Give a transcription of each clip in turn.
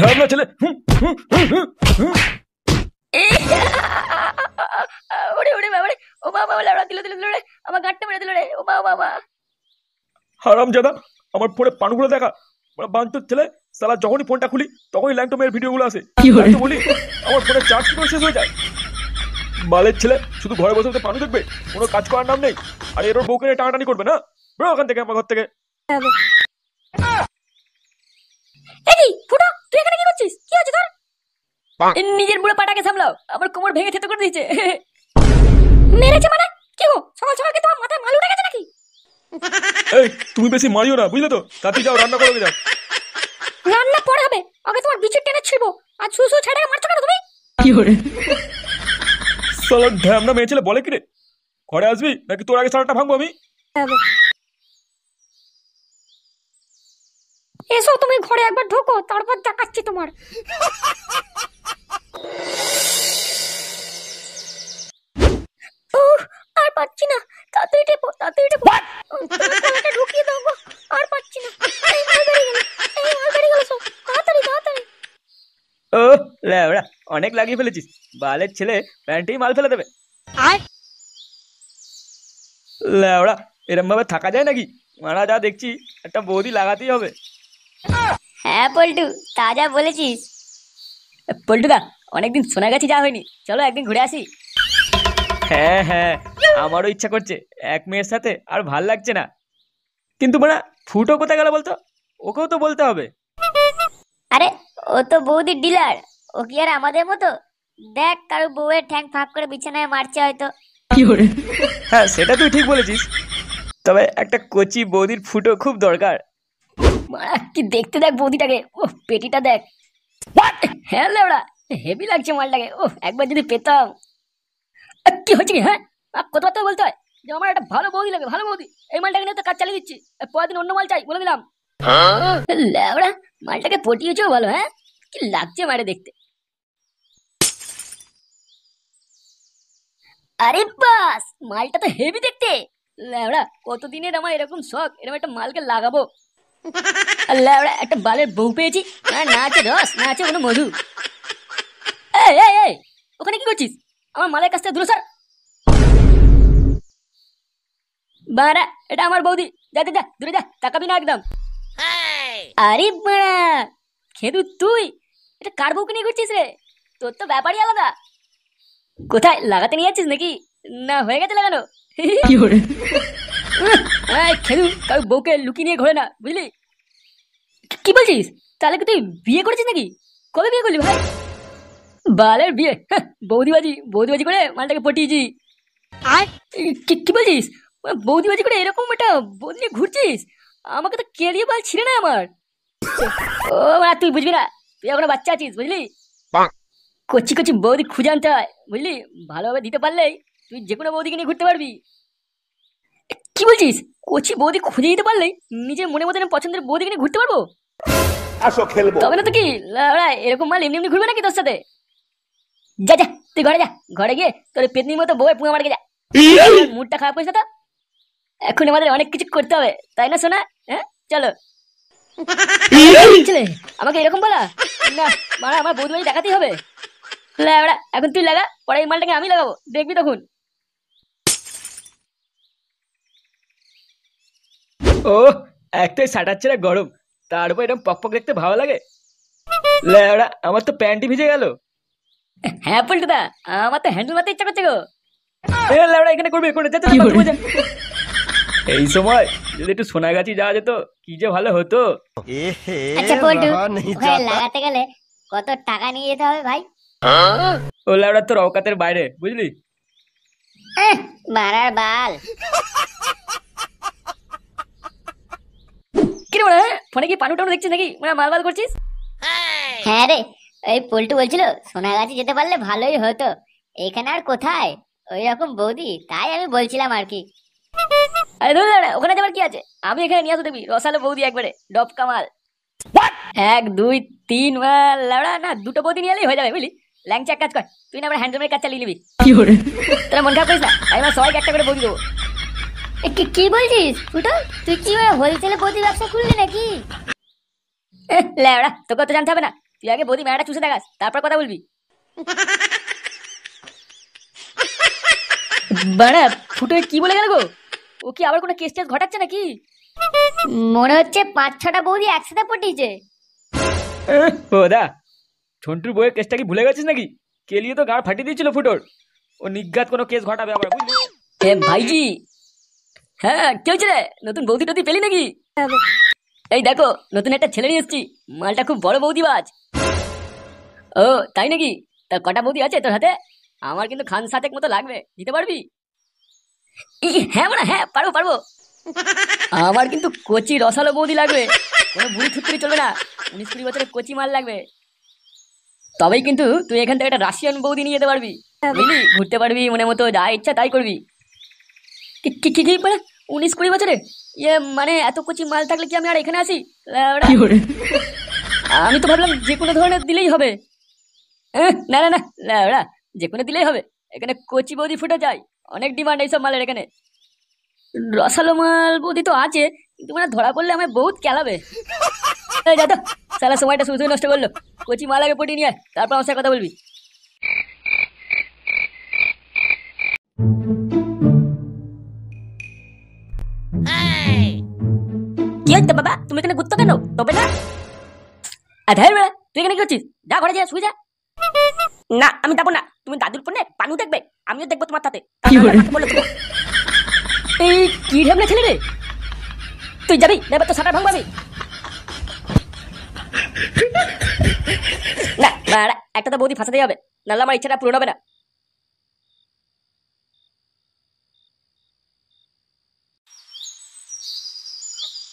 ঢ্যামনা ছেলে। ওরে ওরে বাবা রে, ও বাবা লাউড়া দিল দিল রে, আমার গাঁটটা মেরে দিল রে, ও বাবা বাবা। হারামজাদা, আমার ফোনে পানগুলো দেখা। বাঞ্চোত ছেলে, শালা যখনই ফোনটা খুলি তখনই ল্যাংটমের ভিডিওগুলো আসে। আমি তো বলি আমার ফোনে চার্জ কি করে শেষ হয়ে যায়। বালের ছেলে শুধু ঘরে বসে বসে পানু দেখবে, কোনো কাজ করার নাম নেই। আর এর ওর বউকে নিয়ে টানাটানি করবে না। বেরো ওখান থেকে, আমার ঘর থেকে। এই ফুটো, তুই এখানে কি করছিস? কি হচ্ছে তোর? নিজের বুড়ো পাটাকে সামলাও, আমার কোমর ভেঙে থেতো করে দিয়েছে। মেরেছে মানে? কি গো, সকাল সকাল কি তোমার মাথায় মাল উঠে গেছে নাকি? এই তুমি বেশি মারিও না, বুঝলে তো? তাতে যাও, রান্না করে যাও। রান্না পরে হবে, আগে তোমার বিচুর টেনে ছিড়বো। আর ছুসু ছেড়ে মারছো কেন তুমি? কি করে শালা ঢ্যামনা মেয়ে ছেলে বলে কি রে? ঘরে আসবি নাকি তোর আগে সারাটা ভাঙবো আমি? এসো তুমি ঘরে একবার ঢোকো, তারপর দেখাচ্ছি তোমার। আর পাচ্ছি না, তাড়াতাড়ি টেপো, তাড়াতাড়ি টেপো। গলাটা ঢুকিয়ে দাও গো, আর পাচ্ছি না। এই মাল বেরিয়ে গেল, এই মাল বেরিয়ে গেল, সব তাড়াতাড়ি তাড়াতাড়ি। ও লেওড়া, অনেক লাগিয়ে ফেলেছিস। বালের ছেলে প্যান্টেই মাল ফেলে দেবে। লেওড়া, এরম ভাবে থাকা যায় নাকি? মারা যা দেখছি, একটা বৌদি লাগাতেই হবে। হ্যাঁ পল্টু, তাজা বলেছিস। পল্টুদা, অনেকদিন সোনাগাছি যাওয়া হয়নি, চলো একদিন ঘুরে আসি। হ্যাঁ হ্যাঁ, আমারও ইচ্ছা করছে। এক মেয়ের সাথে আর ভাল লাগছে না। কিন্তু মানে ফুটো কোথায় গেল বলতো? ওকেও তো বলতে হবে। আরে ও তো বৌদির ডিলার, ও কি আর আমাদের মতো? দেখ, কারো বউয়ের ঠ্যাং ফাঁক করে বিছানায় মারছে হয়তো। কি করে হ্যাঁ, সেটা তুই ঠিক বলেছিস। তবে একটা কচি বৌদির ফুটো খুব দরকার। মারা কি দেখতে, দেখ বৌদিটাকে, ও পেটিটা দেখ। হ্যাঁ লেওড়া, হেভি লাগছে মালটাকে। ও একবার যদি পেতাম। কি হচ্ছে কি? হ্যাঁ, কথাবার্তা বলতে হয় যে আমার একটা ভালো বৌদি লাগে, ভালো বৌদি। এই মালটাকে নিয়ে তো কাজ চালিয়ে দিচ্ছি, পরের দিন অন্য মাল চাই বলে দিলাম। লেওড়া, মালটাকে পটিয়েছেও ভালো। হ্যাঁ, কি লাগছে মারে দেখতে। আরে বাস, মালটা তো হেভি দেখতে। লেওড়া, কতদিনের আমার এরকম শখ, এরকম একটা মালকে লাগাবো। লেওড়া, একটা বালের বউ পেয়েছি, না আছে রস, না আছে কোনো মধু। এই এই এই, ওখানে কি করছিস? আমার মালের কাছ থেকে দূরে সর। বাড়া, এটা আমার বৌদি, যা যা যা, দূরে যা, তাকাবি না একদম। আরে বাড়া, খেদু তুই এটা কার বউকে নিয়ে ঘুরছিস রে? তোর তো ব্যাপারই আলাদা। কোথায় লাগাতে নিয়ে যাচ্ছিস নাকি? না হয়ে গেছে লাগানো? কি করে খেদু, কারো বউকে লুকিয়ে নিয়ে ঘোরে না, বুঝলি? কি বলছিস? তাহলে কি তুই বিয়ে করেছিস নাকি? কবে বিয়ে করলি ভাই? বালের বিয়ে, বৌদিবাজি বৌদিবাজি করে মালটাকে পটিয়েছি। আর কি বলছিস? বৌদিবাজি করে এরকম একটা বৌদি নিয়ে ঘুরছিস? আমাকে তো কেড়িয়ে বাল ছিঁড়ে না আমার। ও মা, তুই বুঝবি না, তুই এখনো বাচ্চা আছিস, বুঝলি? কচি কচি বৌদি খুঁজে আনতে হয়, বুঝলি? ভালোভাবে দিতে পারলেই তুই যে কোনো বৌদিকে নিয়ে ঘুরতে পারবি। কি বলছিস? কচি বৌদি খুঁজে দিতে পারলেই নিজের মনে মতো পছন্দের বৌদিকে নিয়ে ঘুরতে পারবো? আসো খেলবো। তবে না তো কি, এরকম মাল এমনি এমনি ঘুরবে নাকি তোর সাথে? যা যা, তুই ঘরে যা, ঘরে গিয়ে তোর পেতনির মতো বউয়ের পুঙা মারকে যা। মুডটা খারাপ হয়েছে তো, এখন আমাদের অনেক কিছু করতে হবে, তাই না সোনা? হ্যাঁ চলো। ছেলে আমাকে এরকম বলা না, মানে আমার বৌদি দেখাতেই হবে। এখন তুই লাগা, পরে এই মালটাকে আমি লাগাবো, দেখবি তখন। ও, একটাই সাটাচ্ছে না গরম, তার উপর এরকম পকপক দেখতে ভালো লাগে। লেওড়া, আমার তো প্যান্টই ভিজে গেল। হ্যাঁ পল্টুদা, আমার তো হ্যান্ডেল মারতে ইচ্ছা করছে গো। লেওড়া, এখানে করবে করে কি করে? এই সময় যদি একটু সোনাগাছি যাওয়া যেত, কি যে ভালো হতো। আচ্ছা পল্টু, ওখানে লাগাতে গেলে কত টাকা নিয়ে যেতে হবে ভাই? ও লেওড়া, তোর অকাতের বাইরে, বুঝলি? মারার বাল। কিরে মানে, ফোনে কি পানু টানু দেখছিস নাকি? মানে মাল করছিস? হ্যাঁ রে, এই পল্টু বলছিল সোনাগাছি যেতে পারলে ভালোই হতো। এখানে আর কোথায় ওই রকম বৌদি, তাই আমি বলছিলাম আর কি। আরে ধুর লেওড়া, ওখানে যাবার কি আছে? আমি এখানে নিয়ে আসো দেখবি রসালো বৌদি, একবারে ডব কামাল। 1 2 3 লেওড়া, না দুটো বৌদি নিয়ে এলেই হয়ে যাবে, বুঝলি? ল্যাংচা এক কাজ কর, তুই না আমার হ্যান্ডেলের কাজ চালিয়ে নিবি। কি করে তোরা মন খারাপ করিস না, আমি আমার সবাইকে একটা করে বৌদি দেবো। কি বলছিস ফুটো? তুই কি হোলসেলে বৌদি ব্যবসা খুললি নাকি? লেওড়া, তোকে তো জানতে হবে না, তুই আগে বৌদি মেয়েটা চুষে দেখাস, তারপর কথা বলবি। বাড়া ফুটো কি বলে গেল গো? ও কি আবার কোনো কেস টেস ঘটাচ্ছে নাকি? মনে হচ্ছে 5-6টা বৌদি একসাথে পটিয়েছে। দা ঝন্টুর বইয়ের কেসটা কি ভুলে গেছিস নাকি? কেলিয়ে তো গাড় ফাটিয়ে দিয়েছিল ফুটোর। ও নিজ্ঞাত কোনো কেস ঘটাবে আবার, বুঝলি? এ ভাইজি, হ্যাঁ কি হয়েছে রে? নতুন বৌদি টৌদি পেলি নাকি? এই দেখো নতুন একটা ছেলে নিয়ে এসেছি, মালটা খুব বড় বৌদিবাজ। ও তাই নাকি? তা কটা বৌদি আছে তোর হাতে? আমার কিন্তু খান সাতেক মতো লাগবে, দিতে পারবি? হ্যাঁ মানে হ্যাঁ, পারবো পারবো। আমার কিন্তু কচি রসালো বৌদি লাগবে, কোনো বুড়ি থুত্তুরি চলবে না। 19-20 বছরের কচি মাল লাগবে, তবেই কিন্তু তুই এখান থেকে একটা রাশিয়ান বৌদি নিয়ে যেতে পারবি, বুঝলি? ঘুরতে পারবি মনে মতো, যা ইচ্ছা তাই করবি। কি কি কি মানে 19-20 বছরে? ইয়ে মানে এত কচি মাল থাকলে কি আমি আর এখানে আসি? আমি তো ভাবলাম যে কোনো ধরনের দিলেই হবে। না না না, ওরা যে কোনো দিলেই হবে। এখানে কচি বৌদি ফুটে যায়, অনেক ডিমান্ড এইসব মালের এখানে। রসালো মাল বৌদি তো আছে, কিন্তু মানে ধরা পড়লে আমায় বহুত কেলাবে। যা তো, সারা সময়টা শুধু নষ্ট করলো। কচি মাল আগে পটিয়ে নিয়ে আয়, তারপর আমার সাথে কথা বলবি। কি হচ্ছে বাবা, তুমি এখানে ঘুরতো কেন? তবে না আধার বেড়া, তুই এখানে কি করছিস? যা ঘরে যা, শুয়ে যা। না আমি যাবো না, তুমি দাদুর ফোনে পানু দেখবে, আমিও দেখবো তোমার সাথে। এই কি ঢেমনা ছেলে রে, তুই যাবি না? এবার তো সাঁটার ভাঙবাবি না। একটা তো বৌদি ফাঁসাতেই হবে, নাহলে আমার ইচ্ছাটা পূরণ হবে না।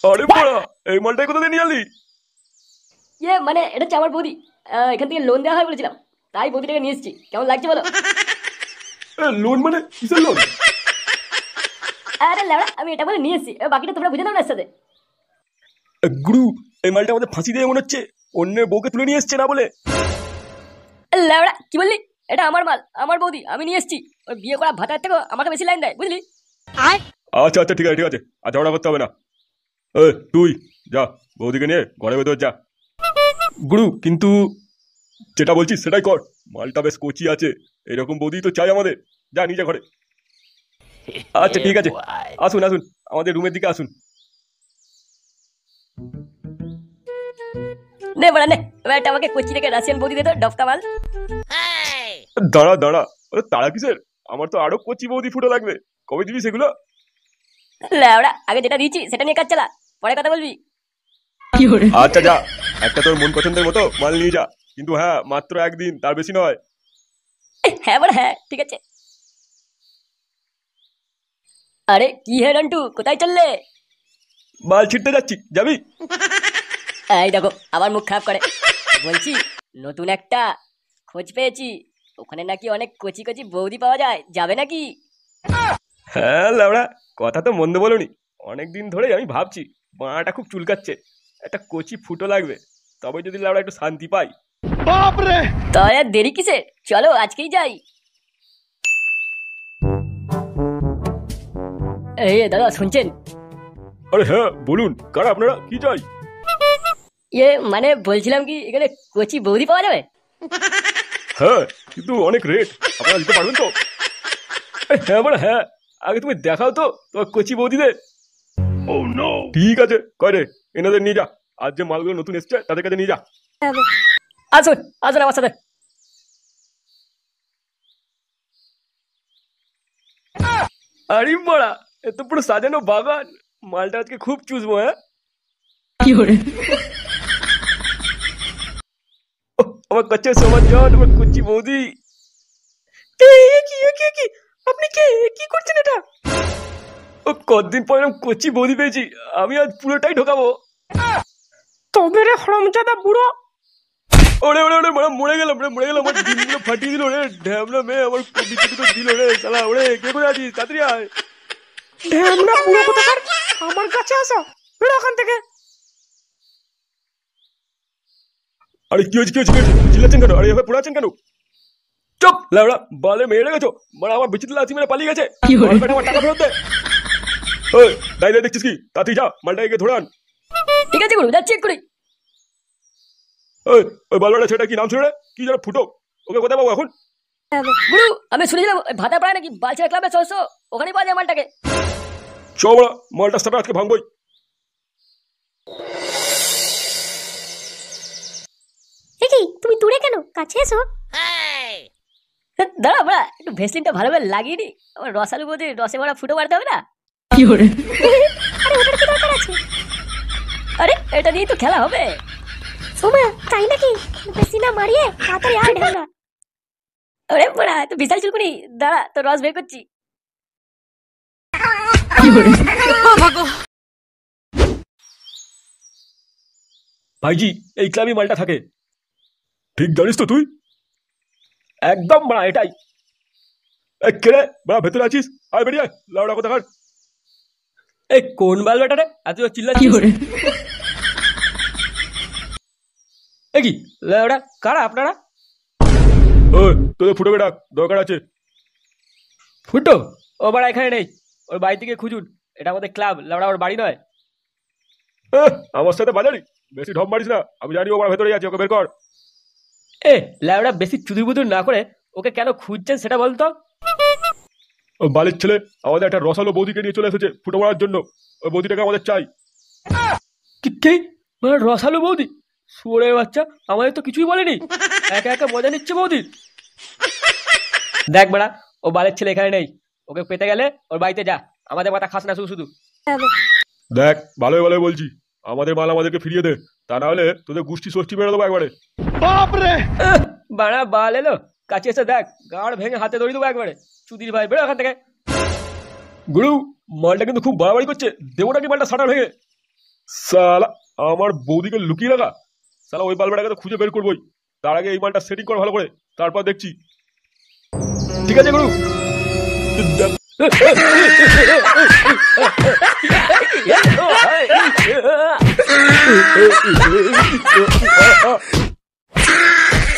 আরে বড়া, এই মালটাই কোথা থেকে নিয়ে আলি? ইয়ে মানে এটা হচ্ছে আমার বৌদি, এখান থেকে লোন দেওয়া হয় বলেছিলাম, তাই বৌদিটাকে নিয়ে এসেছি। কেমন লাগছে বলো? লোন মানে কিসের লোন? আরে লেওড়া, আমি এটা বলে নিয়ে এসেছি, বাকিটা তোমরা বুঝে নাও না এর সাথে। গুরু, এই মালটা আমাদের ফাঁসি দিয়ে মনে হচ্ছে অন্যের বউকে তুলে নিয়ে এসছে না বলে। লেওড়া কি বললি? এটা আমার মাল, আমার বৌদি, আমি নিয়ে এসেছি। ওই বিয়ে করা ভাতার থেকে আমাকে বেশি লাইন দেয়, বুঝলি? আচ্ছা আচ্ছা, ঠিক আছে ঠিক আছে, আর ঝগড়া করতে হবে না। তুই যা, বৌদিকে নিয়ে ঘরে ভেতর যা। গুরু কিন্তু যেটা বলছিস সেটাই কর, মালটা বেশ কচি আছে, এরকম বৌদি তো চাই আমাদের। যা নিজে ঘরে। আচ্ছা ঠিক আছে, আসুন আসুন, আমাদের রুমের দিকে আসুন। নে বড়া নে, এবার একটা আমাকে কোচি থেকে রাশিয়ান বৌদি দে তো, ডফকা মাল। দাঁড়া দাঁড়া, তারা কিসের? আমার তো আরো কচি বৌদি ফুটো লাগবে, কবে দিবি সেগুলো? লেওড়া আগে যেটা দিয়েছি সেটা নিয়ে কাজ চালা, পরে কথা বলবি। আচ্ছা যা, একটা তোর মন পছন্দের মতো মাল নিয়ে যা, কিন্তু হ্যাঁ মাত্র একদিন, তার বেশি নয়। হ্যাঁ বড়া হ্যাঁ, ঠিক আছে। আরে কি হে রন্টু, কোথায় চললে? মাল ছিটতে যাচ্ছি, যাবি? এই দেখো আবার মুখ খারাপ করে। বলছি নতুন একটা খোঁজ পেয়েছি, ওখানে নাকি অনেক কচি কচি বৌদি পাওয়া যায়, যাবে নাকি? হ্যাঁ লাউড়া, কথা তো মন্দ বলনি। অনেকদিন ধরেই আমি ভাবছি বাঁটা খুব চুলকাচ্ছে, একটা কচি ফুটো লাগবে, তবে যদি লাউড়া একটু শান্তি পাই। তাহলে আর দেরি কিসের, চলো আজকেই যাই। এই দাদা শুনছেন? আরে হ্যাঁ বলুন, কারা আপনারা, কি চাই? ইয়ে মানে বলছিলাম কি এখানে কচি বৌদি পাওয়া যাবে? হ্যাঁ কিন্তু অনেক রেট, আপনারা দিতে পারবেন তো? হ্যাঁ বলে হ্যাঁ, আগে তুমি দেখাও তো তোমার কচি বৌদিদের। ঠিক আছে, কয় রে, এনাদের নিয়ে যা, আজ যে মালগুলো নতুন এসছে তাদের কাছে নিয়ে যা। আসুন আসুন আমার সাথে। আরে বড়া, এ তো পুরো সাজানো বাগান, মালটা আজকে খুব চুষবো। হ্যাঁ আমার কাছে সমাজ যান, আমার কচি বৌদি। আপনি কে, কি করছেন এটা? ও কতদিন পর এরকম কচি বৌদি পেয়েছি, আমি আজ পুরোটাই ঢোকাবো। তবে রে হরমজাদা বুড়ো, ওরে ওরে ওরে মরে গেলাম রে, মরে গেলাম, আমার ডিমগুলো ফাটিয়ে দিল রে, ঢ্যামনা মেয়ে আমার বিচুটি তো দিল রে শালা। ওরে কে করে আছিস, তাড়াতাড়ি আয়। ঢ্যামনা বুড়ো কোথাকার, আমার কাছে আসো, বেরো ওখান থেকে। আরে কি হয়েছে কি হয়েছে কি হয়েছে, চিল্লাচ্ছেন কেন? আরে এভাবে পড়ে আছেন কেন? চুপ লাউড়া, বালে মেরে গেছো, মানে আমার বিচিত্র লাথি মেরে পালিয়ে গেছে। আমার টাকা ফেরত দে। ওই দাঁড়িয়ে দেখছিস কি, তাড়াতাড়ি যা, মালটাকে ধরে আন। ঠিক আছে গুরু, যাচ্ছি এক্ষুনি। ওই ওই বালবাটা ছেলেটা কি নাম ছিল রে? কি যেন ফুটো, ওকে কোথায় পাবো এখন? গুরু আমি শুনেছিলাম ভাতা পাড়ায় নাকি বালছেড়া ক্লাবের সদস্য, ওখানেই পাওয়া যায় মালটাকে। চ বড়া, মালটা সাটা আজকে ভাঙবই। কি তুমি দূরে কেন, কাছে এসো। দাঁড়া বড়া, একটু ভেসলিনটা ভালোভাবে লাগিয়ে নি, আমার রসালু বৌদি রসে ভরা ফুটো মারতে হবে না? আরে ওটার কি দরকার আছে? আরে এটা নিয়েই তো খেলা হবে। সোমা তাই নাকি? বেশি না মারিয়ে তাড়াতাড়ি আয় ঢাঙ্গা। আরে বড়া তো বিশাল চুলকুনি, দাঁড়া তোর রস বের করছি। ভাইজি এই ক্লাবই মালটা থাকে। ঠিক জানিস তো তুই? একদম বড়া এটাই। কেড়ে বড়া ভেতরে আছিস, আয় বেরিয়ে আয়, লাউডা কথা কার। এই কোন বালবাটা রে এত চিল্লাচ্ছিস? এ কি লাউডা, কারা আপনারা? ওই তোদের ফুটোকে ডাক, দরকার আছে। ফুটো ও বড়া এখানে নেই, ওর বাড়ি থেকে খুঁজুন, এটা আমাদের ক্লাব, লাউডা ওর বাড়ি নয়। আমার সাথে বাজারি বেশি ঢপ মারিস না, আমি জানি ও বড়া ভেতরে আছে, ওকে বের কর। এ লাউডা বেশি চুদুর বুদুর না করে ওকে কেন খুঁজছেন সেটা বলতো। ও বালির ছেলে আমাদের একটা রসালো বৌদিকে নিয়ে চলে এসেছে ফুটো মারার জন্য, ওই বৌদিটাকে আমাদের চাই। কি রসালো বৌদি? শুয়োরের বাচ্চা, আমাদের তো কিছুই বলেনি, একা একা মজা নিচ্ছে বৌদির। দেখ বেড়া, ও বালের ছেলে এখানে নেই, ওকে পেতে গেলে ওর বাড়িতে যা, আমাদের মাথা খাস না শুধু শুধু। দেখ ভালোই ভালোই বলছি, আমাদের মাল আমাদেরকে ফিরিয়ে দে, তা না হলে তোদের গোষ্ঠী ষষ্ঠী বেরো দেবো একবারে। বাড়া বাল এলো, কাছে এসে দেখ, গাড় ভেঙে হাতে দড়ি দেবো একবারে। চুদির ভাই বেরো এখান থেকে। গুরু মালটা কিন্তু খুব বাড়াবাড়ি করছে, দেবো নাকি মালটা সাটা ভেঙে? সালা আমার বৌদিকে লুকিয়ে রাখা, সালা ওই বালবাটাকে তো খুঁজে বের করবোই, তার আগে এই মালটা সেটিং কর ভালো করে, তারপর দেখছি। ঠিক আছে গুরু।